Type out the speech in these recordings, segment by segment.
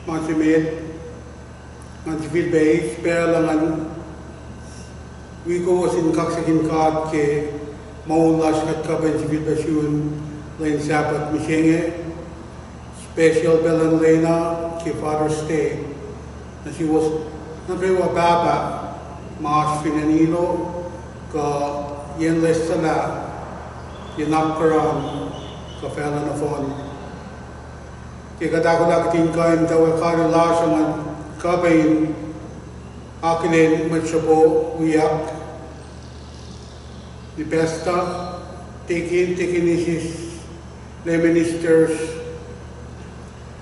Manchimit, Manchivil Bay, Perlangan, Wiko was in Kaksakin Kard ke Maulash at Kabanchivil Bashun, Lane Sapat Mishenge, Special Belan Lena, ke Father's Day. And she was Nabewa Baba, Marsh Finanilo, ka Yenles Sala, Yenapkaram, ka Falan of On. Kadakudak tingkain tawa kari lasangan kabayin akilin matsabo wiyak di pesta tikinisis le ministers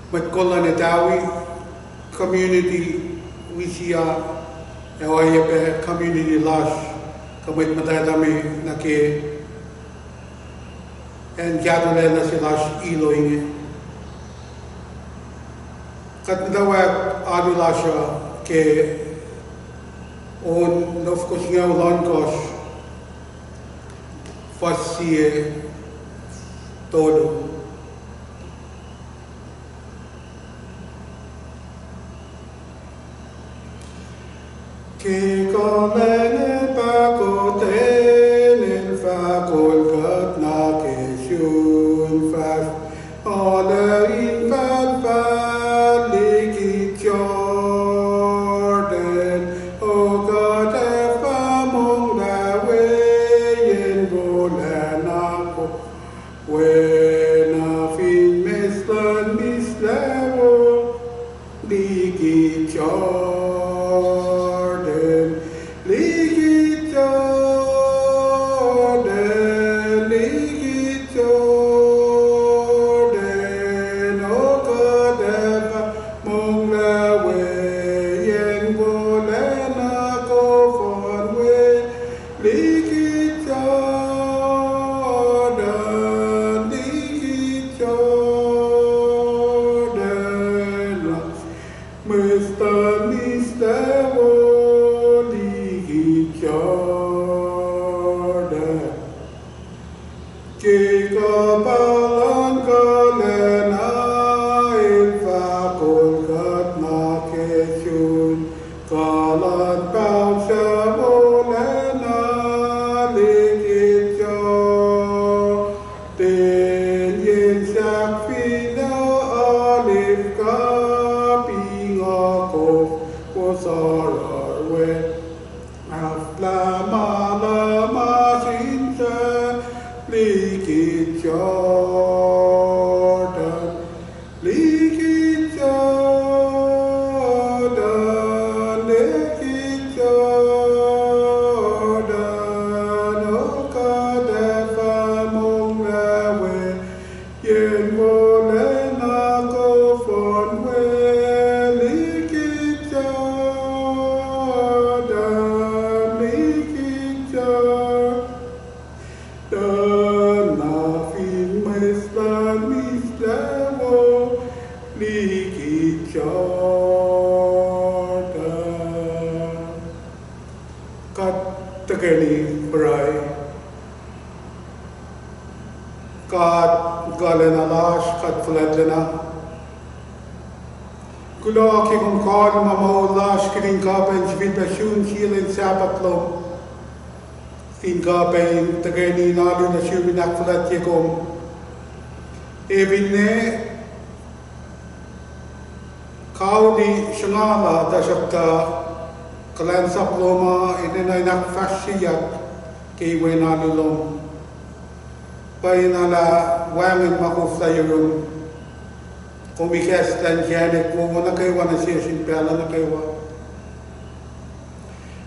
matkola natawi community wisya ewaya pe community lash kamit matadami nake and jadule na silash iloinge Katnawak Adulasha ke on Novkos Lankos Fasie todo. Ke kalene pakote nen fakol katna ke shun fas ole in fat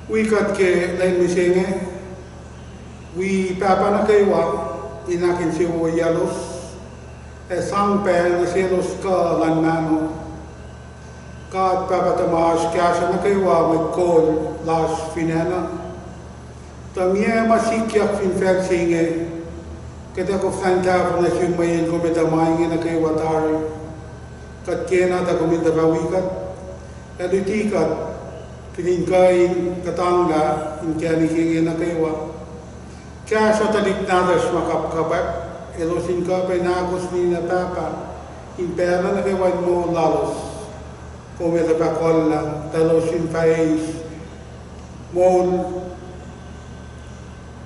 We got ke lain misenge, we papa na kaiwa inakin si o yalos, sang pe na silos ka lanmano, ka papa tamas kaya na kaiwa with kol las finana, tamye masikyak finfek singe, kita ko fanta na siya mayin ko medamayin na kaiwa tari, kat kena ta kumita rawikat, kadutikat. Kiningkain katangga inkani kingi na kaiwa kaya sa talik nadas makapkapak elosin ka pa nagos ni na papa impera na kaiwan mo lalos come da pacolla dallo sin país mon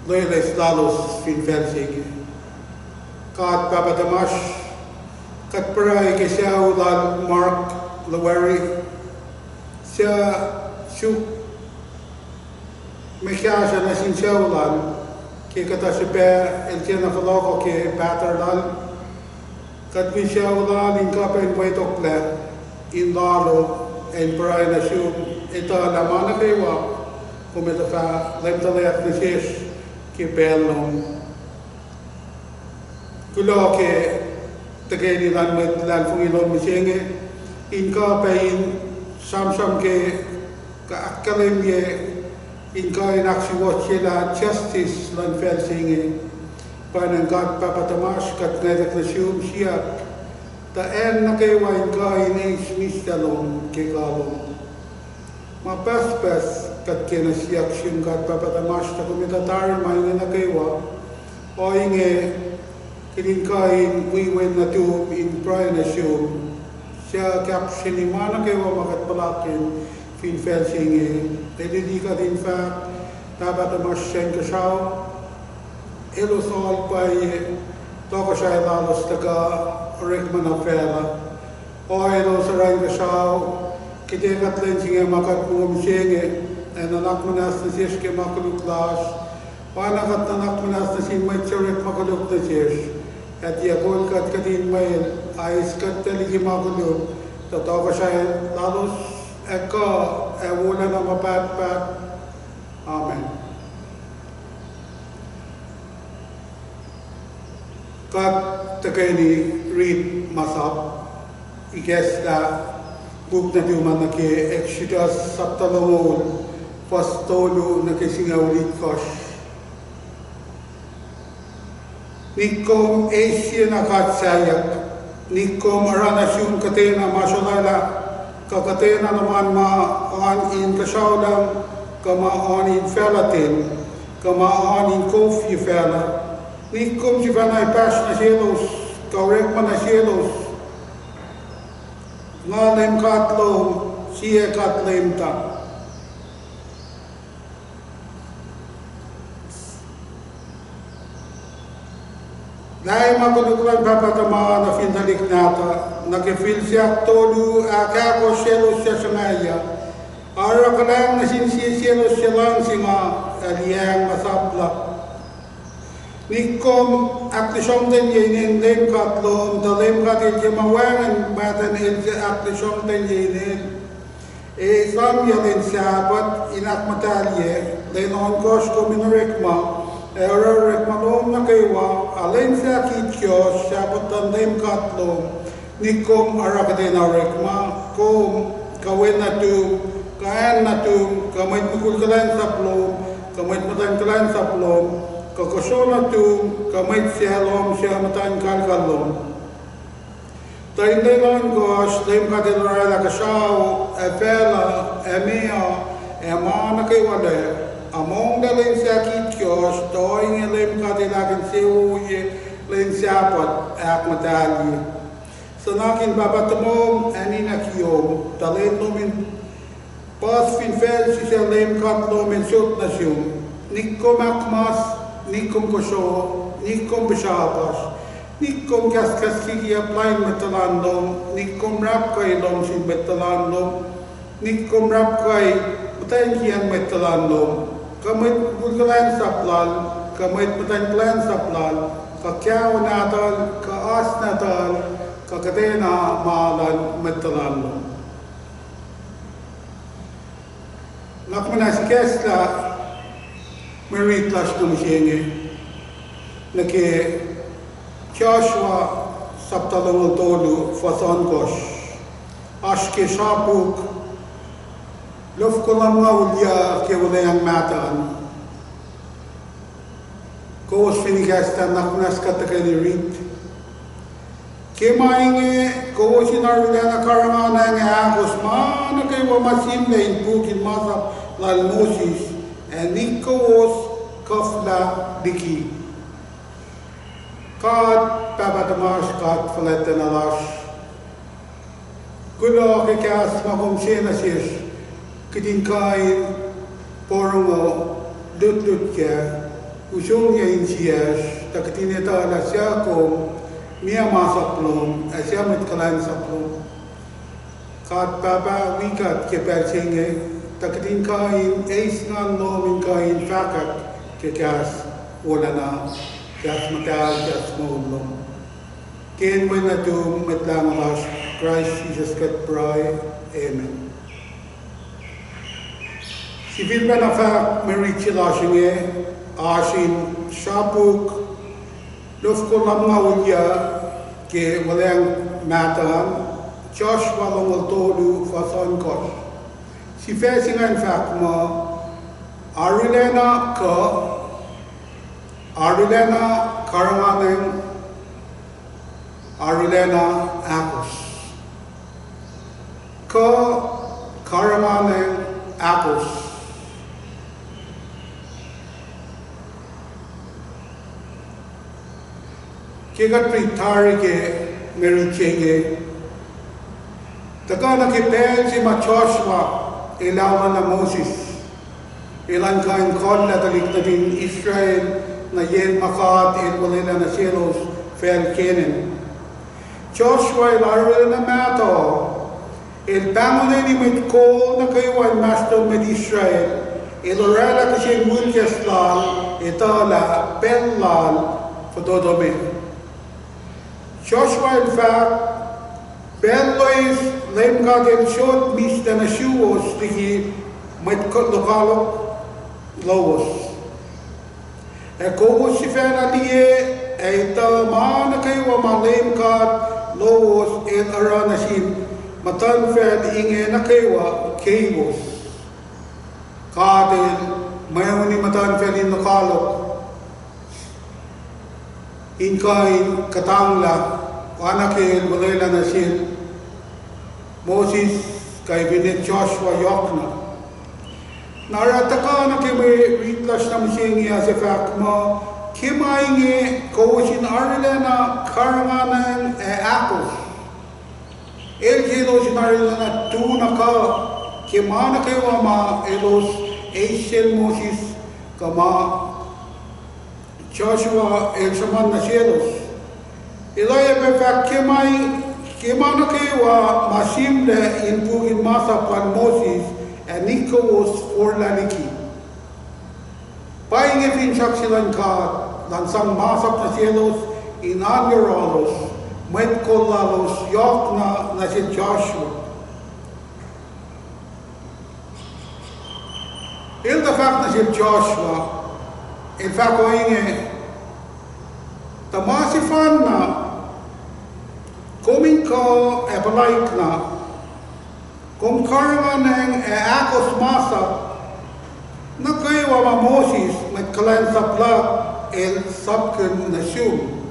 loyales dalos fin felsig kat papa damash kat pray ke siya dal Mark Laweri siya su me kaya na sin siya dal ke kata siya el tiene faloko ke patter dal kat vi siya dal in kapen waitok le in dalo en pray na siya ito lamana kaywa come da fa lemtaleat na siya ke belong kulo ke tegeni lan met lan fungilon misenge in ka pain sam ke ka akalem ye in ka in aksi watchela justice lan felsinge panen gat papa tamas kat ngeda klasium sia ta en na ke wa in ka in mistalon ke kalon ma pas kat ke na sia action gat papa tamas ta kumita tar mai na ke wa o inge Kirin kain wiwen na tu in prayer na siya siya caption ni mana kayo makat palakin fin felsing tedi ka din fa tabat mas sen ka siya elo sol pai to ka siya lalos taga rekman na fela o elo saray ka siya kite katlen singe makat pum singe anak manas na siya ke makuluklas Wanakat anak manas na sin may tsarek makuluk na siya at yakol kat katin mail ais kat taligi magulo tataw ka siya lalos eka wala na mapat-pat. Amen. Kat takeni read masap ikes da book na diuman na ke Exodus saptalawol pastolo na ke singawlit kosh Nikom Asia na katsayak, Nikom aranasyon katena masyalala, kakatena naman maan in kasyawlang, kamaan in felatin, kamaan in kofi fela, Nikom si vanay pas na sielos, kaurek man na sielos, ngalem katlom, siya katlem ta. Dahil makuluklan papatama na finalik nata, nakifil siya tolu akako siyelo siya sangaya, ara ka lang na sinsiyelo siya lang si ma aliyang masapla. Nikom aktisyong den yinin lem katlom, dalem katil jimawangan batan ilja aktisyong den yinin. Islam yalin sabat inak matalye, lenon kosh ko minurikma, Error manom na kaywa, alin sa kityo, sabat tandem katlom, nikom arakadena rekma, kom kawin na tu, kayan na tu, kamay tukul kalan sa plom, kamay matan kalan sa plom, kakasyo na tu, kamay siyalom siya matan kalkalom. Taindelan gosh, lim katilorela kasaw, epela, emia, ema na kaywale, Among dalim sa kityos, toing ilim katilakin siwuye, lim siapat, ak matali. Sanakin babatumom, ani nakiyom, talin lumin, pas finfel si siya lim katlomin sut na siyum, nikom akmas, nikom kosyo, nikom bisyapas, nikom kaskas kikiyap lain metalandom, nikom rap kay lom sin metalandom, nikom rap kay matangkian metalandom, Kamit bulgalan saplal, kamit matangklan saplal, kakyaw natal, kaas natal, kakatena maalan metalan. Nakmana si Kesla, meritlas ng siyenge, naki Joshua saptalawal tolu fason kosh, ashke shapuk, Lof ko lang nga ulya ke wala yang mataan. Ko was finigasta naknas katakani rit. Ke mainge ko was inarwila na karamana nga agos man kay wa masimle in pukin masap lal Moses and niko was kafla diki. Kad pabadamas kad faleten alash. Kulo ke kas magum sena sis kitin kain porongo dut ke usung ya insias takitin eta la sia ko mia masaplum asia mit kalan saplum kat papa wikat ke percenge takitin kain eis ngan no min kain fakat ke kas olana kas matal kas molum ken wena tu metlang las Christ Jesus kat pray amen si vilma na fa Mary chilashinge asin shapuk lof ko lamnga unya ke walang matan Joshua long tolu fa son ko si fesingan fa mo Arilena karanganeng Arilena Akos karanganeng Akos Kigat pritari ke merichenge Takana ke pen si ma Joshua ilawan na Moses ilan kain kon na taliktatin Israel na yen makat in walila na silos fel kenen Joshua ilarwil na mato il bangunin ni mit kol na kaywan master med Israel ilorela kasi mulkes lal itala pen lal fotodome Joshua in fact Bellois lemgat en shot mis na shuos tiki met lokalok lowos e kowos si fena liye e ta mana kayo ma lemgat lowos en aranasin matan fel inge na kayo kewos kadel mayoni matan fel in lokalok inkain katangla Anakel walela na sil Moses kay binet Joshua yokna narataka na kime ritlas na msingia sa fak mo kimainge kowasin Arilena karanganan Akos elgelo sin Arilena tuna ka kimana kayo ama elos Asian Moses kama Joshua el saman na sielos Ilaya befak kemana kewa masimle in bugin masa pan Moses and Nikos for laliki. Paing efin saksilan ka lansang masap na sielos inaugurolos met kolalos yok na si Joshua. Il the fact na si Joshua in fact oinge tamasifan na Coming ko e balaik na kung karangan ng Akos masa na kayo ama Moses met kalan sa plak el sabken na siyum.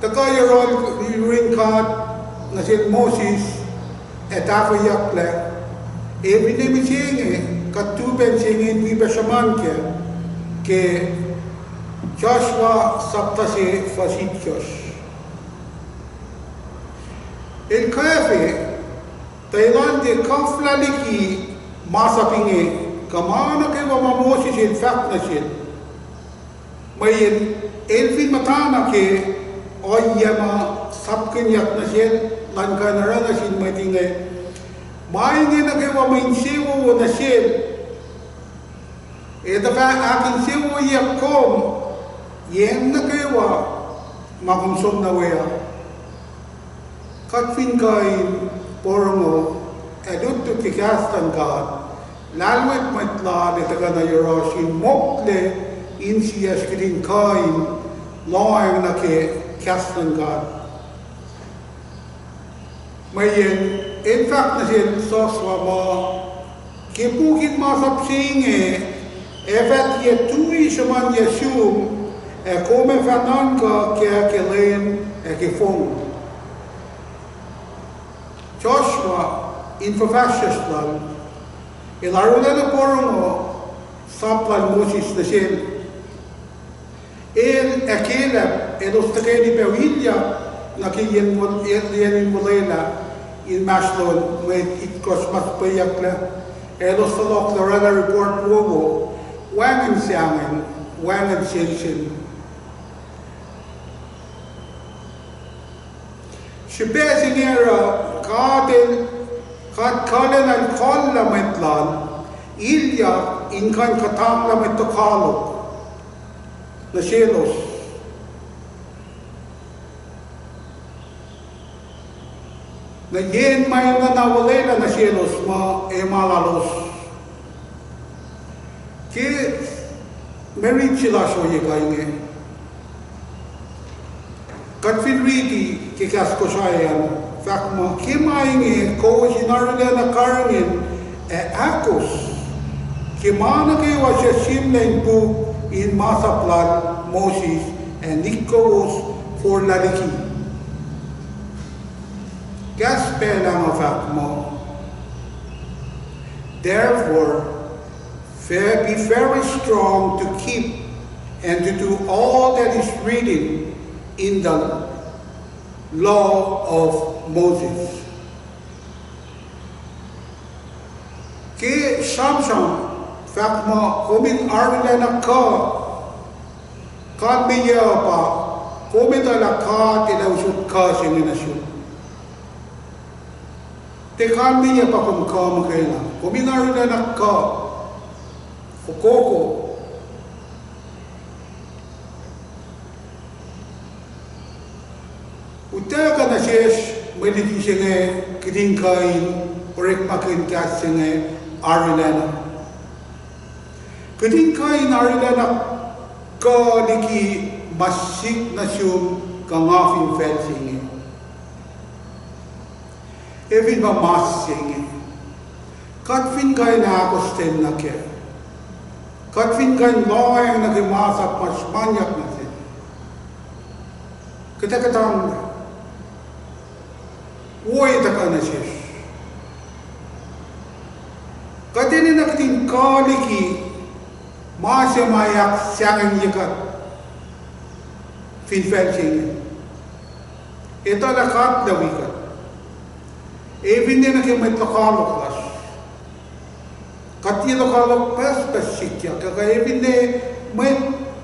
Takaya rin kat na si Moses et afayakle e binimisinge katuben singin bibasaman ke Joshua saptasi fasityos. El kafe Thailand de kaflaliki masapinge kamana ke wa Moses el fact na sil mayen elfin matana ke oyama sapken yak na sil lanka na sil matinge mainge na ke wa mainsewo na sil e da fa akin sewo yakom yen na ke wa makumsom na wea Katfin kain porongo edut tu kikastan God lalwet matla le taga na yoroshin mokle insiyas kitin kain loang na ke kastan God mayen in fact na sin soswa mo kipukit masap singe evet ye tui shaman yasum e kome fanan ka kaya kilen e kifong Joshua in Fafashaslan ilarulana porongo saplan Moses na sin el Akela elos takeni pewilya na kiyen mulela in Maslon may it Christmas payakla elos talok the rela report wo wangan siangin wangan senshin shibezing era kaden kat kalen al kolla metlan ilya inkan katamla metokalo na sielos na yen may na nawalela na sielos ma malalos ki merit sila soye kainge kat finriti ki kasko sayan fak ma ki mainge ko sinarila na karangin akos ki mana kayo asya simlen po in Masaplan Moses and Nikos for laliki Gospel ang fact mo. Therefore, be very strong to keep and to do all that is written in the law of Moses. Ki Samson, fact mo, kumin arila na ka miya pa, kumin ala ka tinawsut ka sininasyon. Te kami niya pa kung kamakailan. Kuminari na nakka. Fukoko. Utaka na siyes, may liti siya nga kitingkain, orek makin kas siya nga arilana. Kitingkain arilana ka liki masik na siyong kangafing fencing. Evin ba masing katfin kay na ako sten na ke katfin kay loeng na kimasa pasmanyak na sin kita woy ta ka na siya katini na kitin kaliki masya mayak siyang yakat fin fencing ito lakat dawikat Even din ang may lokalok las. Kati lokalok pas-pasikya. Kaka even din may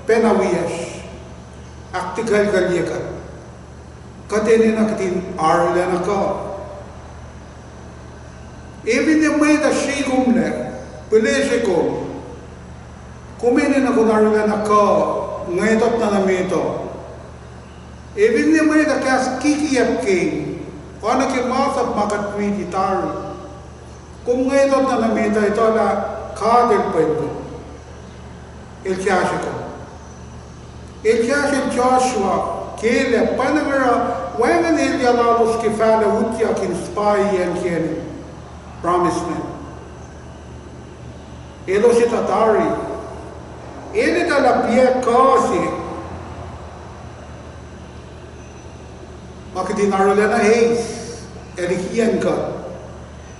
penawiyas. Aktikal kalyakan. Kati din ang katin arla na ka. Even din may da sikum na. Pilisikum. Kuminin ako arla na ka. Ngayon na namito. Even din may da kas kikiyap king. Ano ki masap makatwiti tari. Kung ngayon na namita ito na kadel pwede. El Joshua, Caleb, panangara, wangan ilya lalos ki fala utya kin spy yan kien. Promise me. Elo si tatari. Ele tala piya kasi. Makadinarula na haze, erikian ka.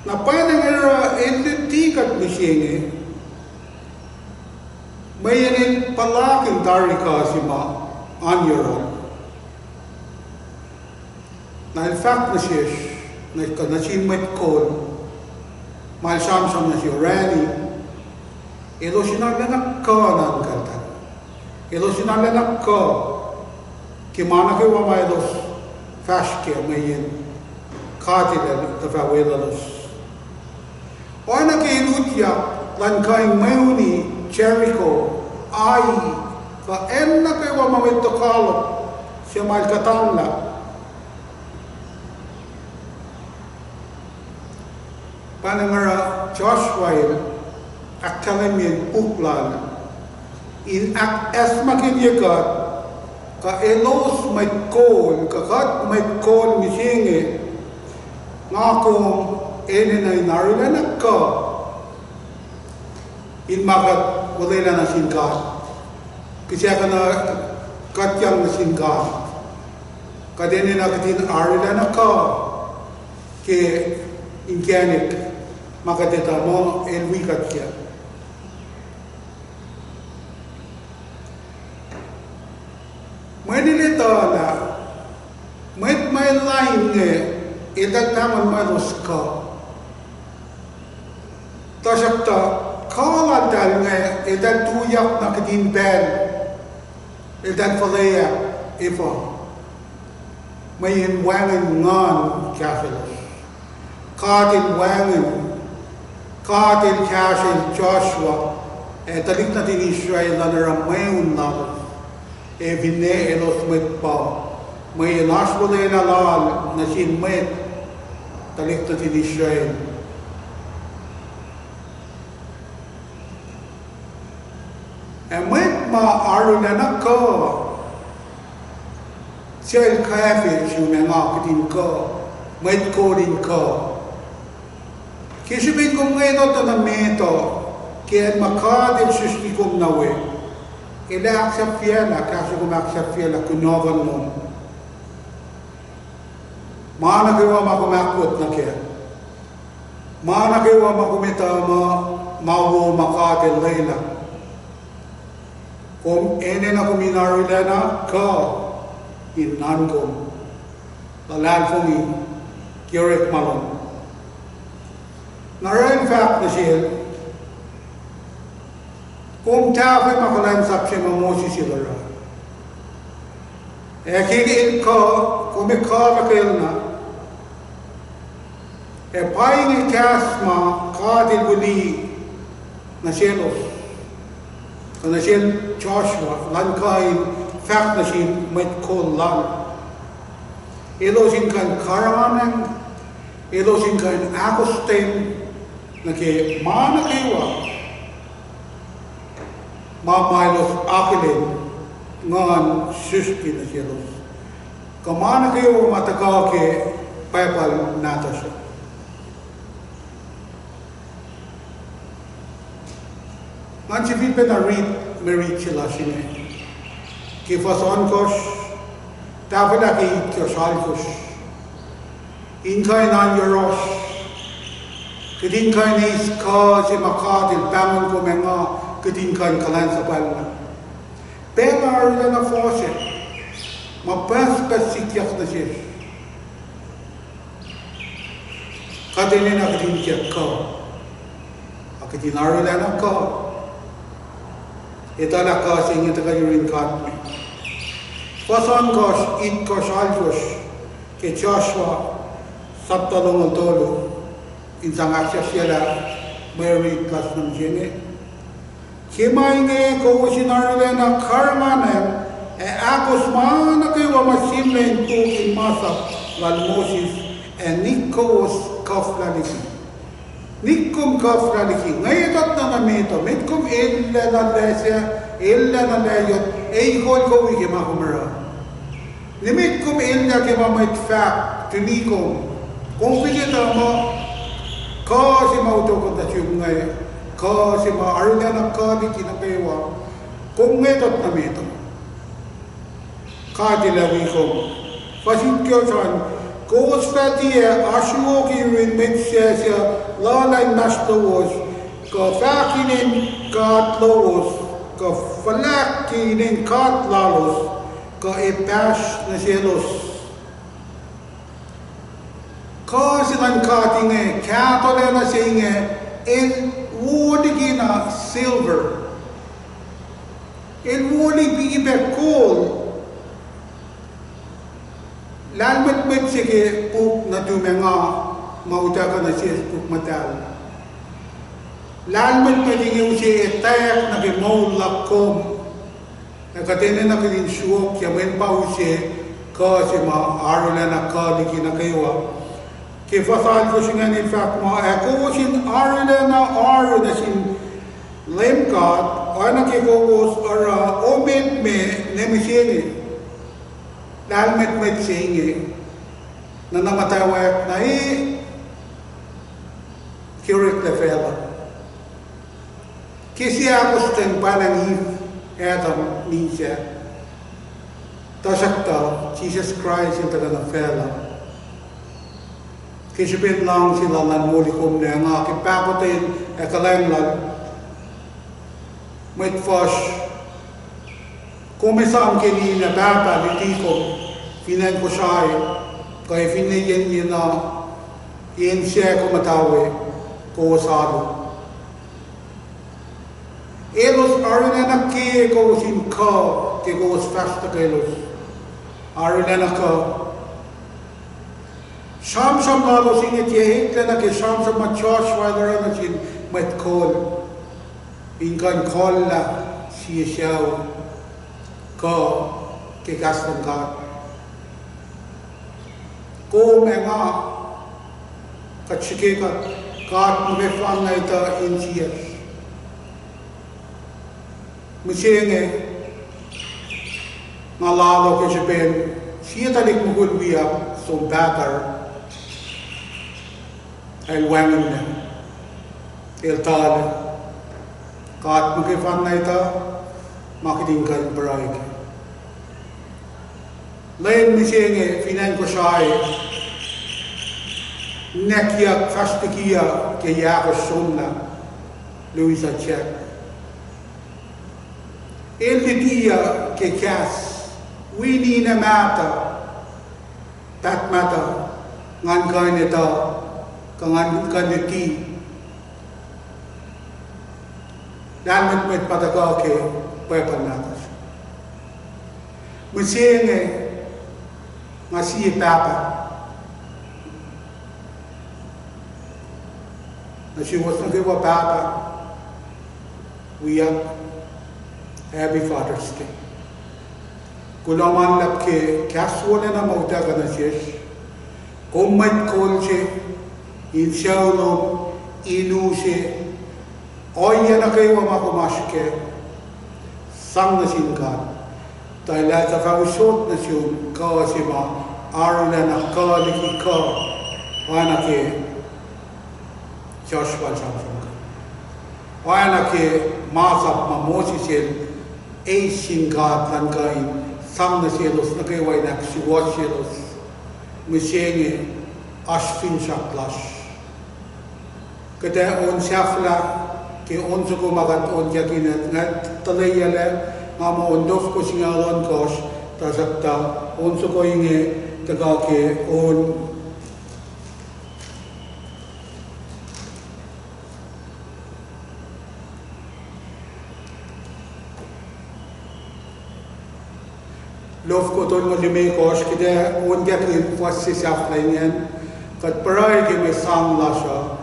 Na panang era elitikat ni siyenge, may yanin palaking tari ka si ma on your own. Na in fact na siya, na siya metkon, mahal Samson na siya rani, ilo sinalanak ka ng kanta. Ilo sinalanak ka, kimana kayo mamaydos, Fashke mayin katila tafawelalos. O nakinutya lan kaing mayuni Jericho ay ka en na kayo mamawit kalop siya malkatamla. Panangara Joshua akalamin uklan in esmakin yagat ka elos may kol, kakat may kol misingi, nga kung eninay narilanak ka, in makat wala na singkat. Kasi ka na katyang na singkat. Kadeni na katin arilanak ka, ke inkianik, makatita mo, elwikat siya. May nilita na, may line Idag naman malos ka. Tasakta, kaladal nga, idag tuyak na kadin bel, idag falaya, ifa. May inwangan ngan kafilos. Katin wangan, katin kasil Joshua, talik natin Israel na naramayon natin. Vine elos met pa. May naswalay na lal na sinmet, talik natin Israel. Met maaaro na naka, siya kafir siya mga katin ka, met ko rin ka. Kisipin kong ngayon ito na meto, kaya makadil susti kong nawe. Ila aksap fiela, kasi kung aksap fiela, kunovan mo. Mana kayo makumakot na kaya. Mana kayo makumita mawo makadil layla. Kung ene na kuminarila na ka, inan ko. Lalan ko ni Kirik Malon. Narayan fact na siya, kung tapo'y makalansap siya mamusi sila ra. Kikiin ka, kung may karakil na, pa'y ikasma kadil buli na sielos. Na siya Joshua, langkain fact na siya may kol lang. Ilosin kan karangan, ilosin kan akustin, na kaya mana kaywa mamaylos akilin ngan suski na silos. Kamana kayo matakaw ke paypal nata siya. Ngan si Filipe na merit sila sine. Kifason kos, tapos ki kyosal kos. Inkay nan yoros. Kadin kain is ka si makadil bangon ko mga kadin kain kalan sa palna. Pero arila na fose, mapaspasikiyak na siya. Kadin na kadin kiyak ka. Kadin arila na ka. Ito na ka sa inyo taga yurin katme. Pasan kos, it kos aljos, ke Joshua, sabtalong ang tolo. Insang aksya sila merit kas ng jene. Kimay nga ko sinarila na karmanen akos mana kayo masimlen tukin masap lal Moses Nikos kaflaliki. Nikom kaflaliki. Ngayon at na namito, mitkom illa na lesya, illa na layot, hol ko wiki makumara. Nimitkom illa kimamait fact, tunikom. Kung pikita mo, kasi mautokot na siya ngayon, kasi maarga na kadi kinakaiwa, kung ngayon na mito. Kadilawi ko, pasit kyo saan, kos fatia, asyo kirin mitsesya, lalay nastawos, ka fakinin katlawos, ka falakinin katlalos, ka ipash na sielos. Kasi lang kating katole na siya wodi na silver. Wodi bibe coal. Lalmat sige puk na dumenga mautaka na siya puk matal. Lalmat yung siya tayak na gimaw lakom. Nakatinin na kalin suwok yamin pa siya kasi maarola na kaliki na kayo. Kifasal ko siya nga in fact ako sin arila na sin lemkat ana kikokos ara omit me nemisini dalmet met singi na namatawak na kirik le fela kisi ako sten panang Adam niya tasakta Jesus Christ yung taga na fela. Kisipin lang sila nanmulikom na nga kipakotin kalemlag may fash kung may saan kinina bata litikom finan ko siya kaya finiyan niya na yen siya kumatawe ko sado. Elos arina na ki ko sin ka ke ko fasta kelos arina na ka sham lalo sin ye hit na ke sham ma Josh wala na sin met call in kan call la siya siya ka ke gastan ka ko menga kachike ka kat me fan na ita in siya Mishenge nalalo ke Japan siya talik mugul biya so better ay wangan na el tale kat magifan na ita makidingkan baray lain mishenge finan ko siya nekya fastikia ke yaka sunna Luisa Check el dia ke kas wini na mata tat mata ngan kain ita kangan kaniti dan met pataka ke pepan natas mesenge ngasi papa nasi wasna ke wa papa wiya Happy Father's Day. Kulaman lap ke kaswala na mauta ka na siya. Kumat kol siya. Insyaw no inu siya. Oya na kayo makumash ke. Sang na singkat. Dahil sa kausot na siya kawa si ma. Araw na nakaliki ka. Wana ke Joshua Samsung. Wana ke masap mamosi siya. Singkat lan kain sang na sielos na kay way nak siwa sielos misenge ashfin shaklas kada on shafla ke on so ko magat on yakinat ngat talayala mama on dof ko singalon kos tasakta on so ko inge taga ke on Lof ko ton mo lime kos kida on get in was si saflainen kat paray ke me sang lasha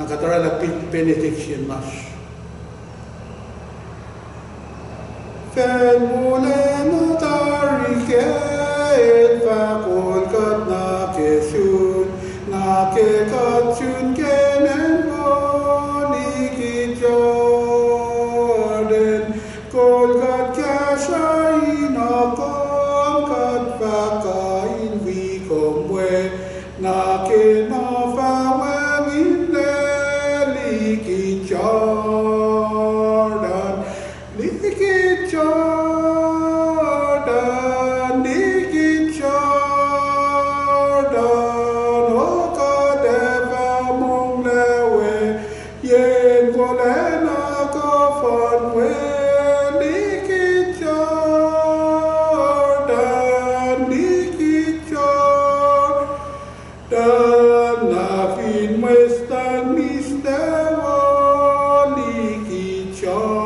nakatara la benediction lash fel mole tarike fa kol kat na ke shun na ke kat shun kenen boni ki jordan kol kat kashay na ko na ke na fa wangin liki Jordan liki Jordan o ka deva mong lewe yen vole na ka fan we liki Jordan Dan na fin mestan mistewa liki Jordan.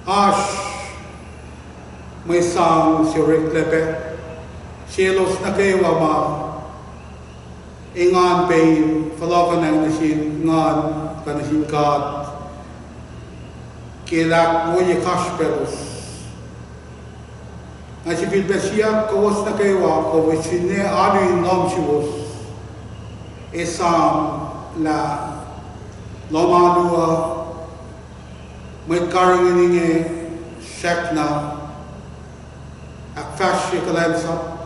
Ash may sang si Rick Lepe sielos na kewa ma ingan pain falakan ang nasin ngan kanasin kat Kelak mo ye kasperos. Nasi bilbesia kawas na kewa ko wisine adu in nom siwos. Esam la lomalua met karangin inge shekna akfash kalensa.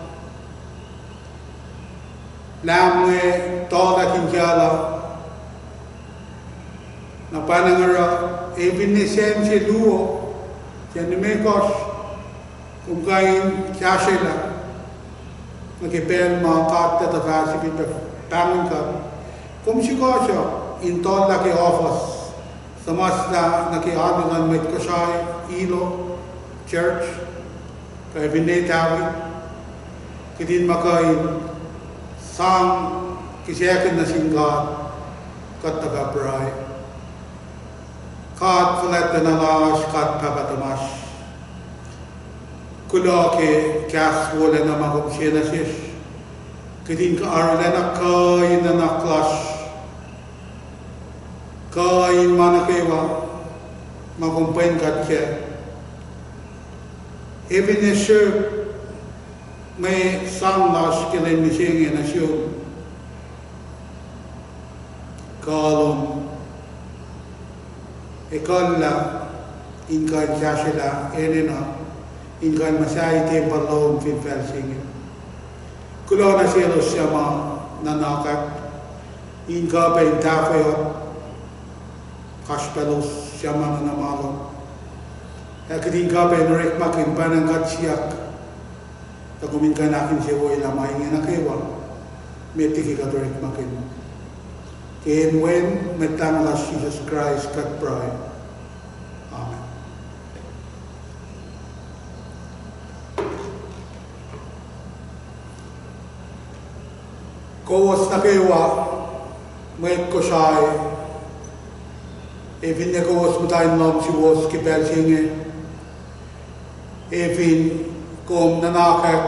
Lamwe toda kinjala na panangara even nisem si luo siya nimekos kung kain kasila nagipel mga kata tafasi pita pangin ka kung si kosyo intol laki office Samasda nakiadulan met kasay ilo church kay vinetawi kidin makay sang kisyakin na singkat kat tagabray kat falet na lash kat pabatamas kula ke kas wala na magumsya na siya kidin ka aralena kay na naklas kain mana kewa magumpain kat siya. Even na siya may sanglas kilay misingin na siya. Kalong ikalla inkan siya sila enena inkan masay tempalong finfel singin. Kulo na siya siya nanakat inka pa intafayot kaspelos siya mga namalo. Kading ka pa inorek makin panangkat siyak. Tagumin ka nakin siya woy lamay nga nakiwa. Metiki ka dorek makin. Kain wen metanglas Jesus Christ kat pray. Amen. Kawas nakiwa met ko siya'y Evin negos mutayin nom si was kipel singe. Evin kom nanakak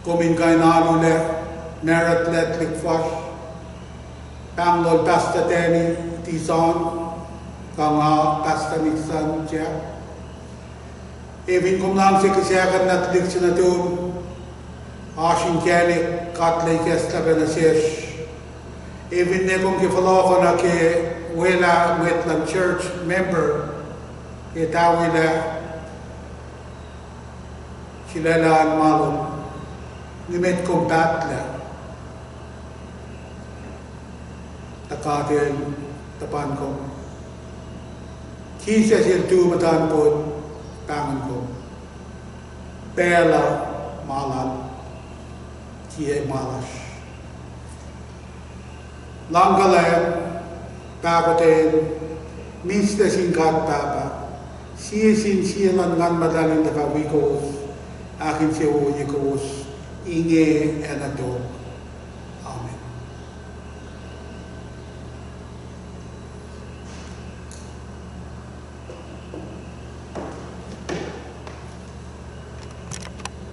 komin kay nalule merit let likfash. Panglol pasta teni tison kanga pasta mixan siya. Evin kom lang si kisyakan natlik sinatum asin kenik katlay kesta benasish. Evin negom kifaloko na ke wala Wetland Church member itawila silalaan malum nimet combatla takatin tapan ko kisa sil tu matan po tangan ko pela malal kiye malas langgalan Pakotin, minsta singkat papa, siya sinsiyalan ngan madaling nakawikos, akin siya uyikos, inge anato.